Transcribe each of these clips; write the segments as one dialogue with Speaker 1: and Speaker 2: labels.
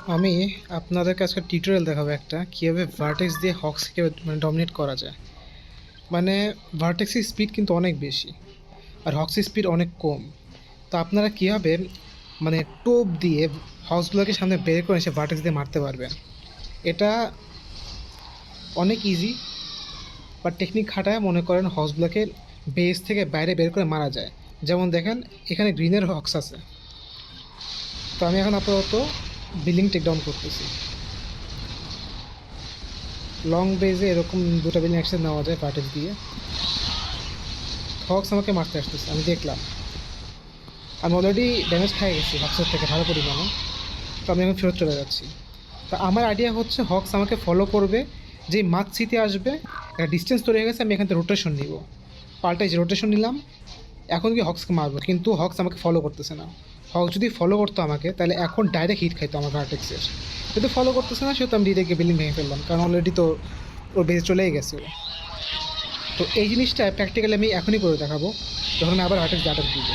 Speaker 1: আমি আপনাদেরকে আজকে টিউটোরিয়াল দেখাবো একটা কীভাবে ভার্টেক্স দিয়ে হক্সকে ডমিনেট করা যায়। মানে ভার্টেক্সের স্পিড কিন্তু অনেক বেশি আর হক্সের স্পিড অনেক কম। তো আপনারা কীভাবে টোপ দিয়ে হক্সগুলোকে সামনে বের করে এসে ভার্টেক্স দিয়ে মারতে পারবেন, এটা অনেক ইজি। বা টেকনিক খাটায় মনে করেন হক্সগুলোকে বেস থেকে বাইরে বের করে মারা যায়। যেমন দেখেন এখানে গ্রিনের হক্স আছে, তো আমি এখন আপাতত বিল্ডিং টেকডাউন করতেছি। লং বেজে এরকম দুটো বিল্ডিং একসাথে নেওয়া যায় ভার্টেক্স দিয়ে। হক্স আমাকে মারতে আসতেছে, আমি দেখলাম। আমি অলরেডি ড্যামেজ খাই গেছি হক্সের থেকে ভালো পরিমাণে, তো আমি এখন ফেরত চলে যাচ্ছি। তো আমার আইডিয়া হচ্ছে হক্স আমাকে ফলো করবে, যেই মাছ সিতে আসবে একটা ডিস্টেন্স তৈরি হয়ে গেছে, আমি এখান থেকে রোটেশন নিব। পাল্টাই যে রোটেশন নিলাম, এখন কি হক্সকে মারবো, কিন্তু হক্স আমাকে ফলো করতেছে না। হক্স যদি ফলো করতো আমাকে তাহলে এখন ডাইরেক্ট হিট খাইতো আমার ভার্টেক্সের। যদি ফলো করতেছে না সেহেতু আমি ডিরেক্ট বিল্ডিং ভেঙে ফেললাম, কারণ অলরেডি তো ওর বেজে চলেই গেছে ও। তো এই জিনিসটা প্র্যাকটিক্যালি আমি এখনই করে দেখাবো, যখন আমি আবার ভার্টেক্স ডাটা দিব।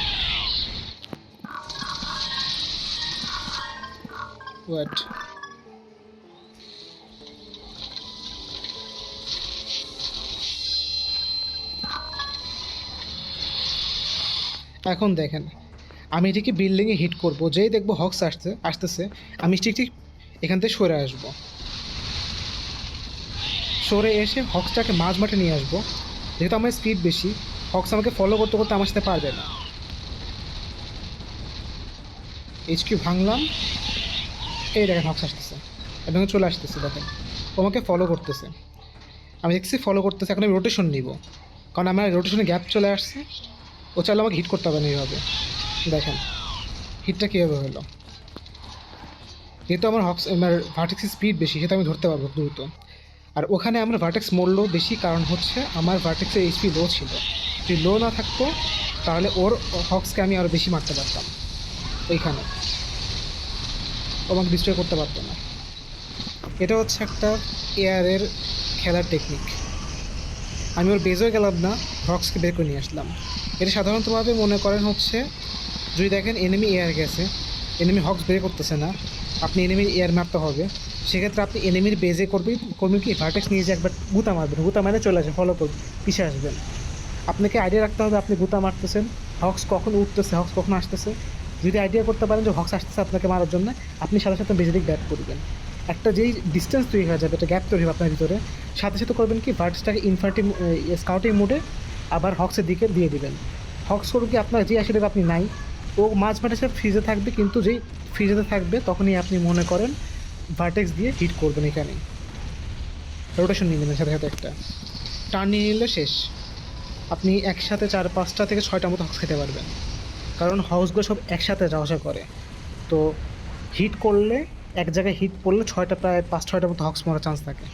Speaker 1: ওয়াট এখন দেখেন, আমি এটিকে বিল্ডিংয়ে হিট করব, যেই দেখবো হক্স আসতেছে আমি ঠিক ঠিক এখান থেকে সরে আসবো। সরে এসে হক্সটাকে মাঝ মাঠে নিয়ে আসবো। যেহেতু আমার স্পিড বেশি, হক্স আমাকে ফলো করতে করতে আমার সাথে পারবে না। এইচকিউ ভাঙলাম, এই দেখেন হক্স আসতেছে এবং চলে আসতেছে। দেখেন ও আমাকে ফলো করতেছে, আমি দেখছি ফলো করতেছে। এখন আমি রোটেশন নিব, কারণ আমার রোটেশনে গ্যাপ চলে আসছে। ও চাইলে আমাকে হিট করতে হবে না এইভাবে। দেখেন হিটটা কীভাবে হলো, যেহেতু আমার ভার্টেক্সের স্পিড বেশি, সেটা আমি ধরতে পারবো দ্রুত। আর ওখানে আমার ভার্টেক্স মরলো বেশি, কারণ হচ্ছে আমার ভার্টেক্সের এইচপি লো ছিল। যদি লো না থাকতো তাহলে ওর হক্সকে আমি আরও বেশি মারতে পারতাম। ওইখানে ও আমাকে ডিস্ট্রয় করতে পারতো না। এটা হচ্ছে একটা এয়ারের খেলার টেকনিক। আমি ওর বেজও গেলাম না, হক্সকে বের করে নিয়ে আসলাম। এটা সাধারণতভাবে মনে করেন হচ্ছে, যদি দেখেন এনিমি এয়ার গেছে, এনিমি হক্স বের করতেছে না, আপনি এনিমির এয়ার মারতে হবে। সেক্ষেত্রে আপনি এনিমির বেজে করবেন কি, ভার্টেক্স নিয়ে যে একবার গুতা মারবেন, গুতা মারে চলে আসবেন, ফলো করবেন, পিছিয়ে আসবেন। আপনাকে আইডিয়া রাখতে হবে আপনি গুতা মারতেছেন, হক্স কখন উঠতেছে, হক্স কখন আসতেছে। যদি আইডিয়া করতে পারেন যে হক্স আসতেছে আপনাকে মারার জন্য, আপনি সাথে সাথে বেজে দিক ব্যাক করবেন। একটা যেই ডিস্টেন্স তৈরি হয়ে যাবে, একটা গ্যাপ তৈরি হবে আপনার ভিতরে, সাথে সাথে করবেন কি, ভার্টেক্সটাকে ইনফার্টিং স্কাউটিং মোডে আবার হক্সের দিকে দিয়ে দিবেন। হক্স করুন কি, আপনার যে আসলে আপনি নাই, ও মাঝ মাঠে সে ফ্রিজে থাকবে, কিন্তু যেই ফ্রিজেতে থাকবে তখনই আপনি মনে করেন ভার্টেক্স দিয়ে হিট করবেন। এখানেই রোটেশন নিয়ে নেবেন সাথে সাথে, একটা টার্ন নিয়ে নিলে শেষ। আপনি একসাথে 4-5টা থেকে 6টা মতো হক্স খেতে পারবেন, কারণ হাউসগুলো সব একসাথে যাওয়া আসা করে। তো হিট করলে, এক জায়গায় হিট পড়লে 6টা, প্রায় 5-6টার মতো হক্স মারার চান্স থাকে।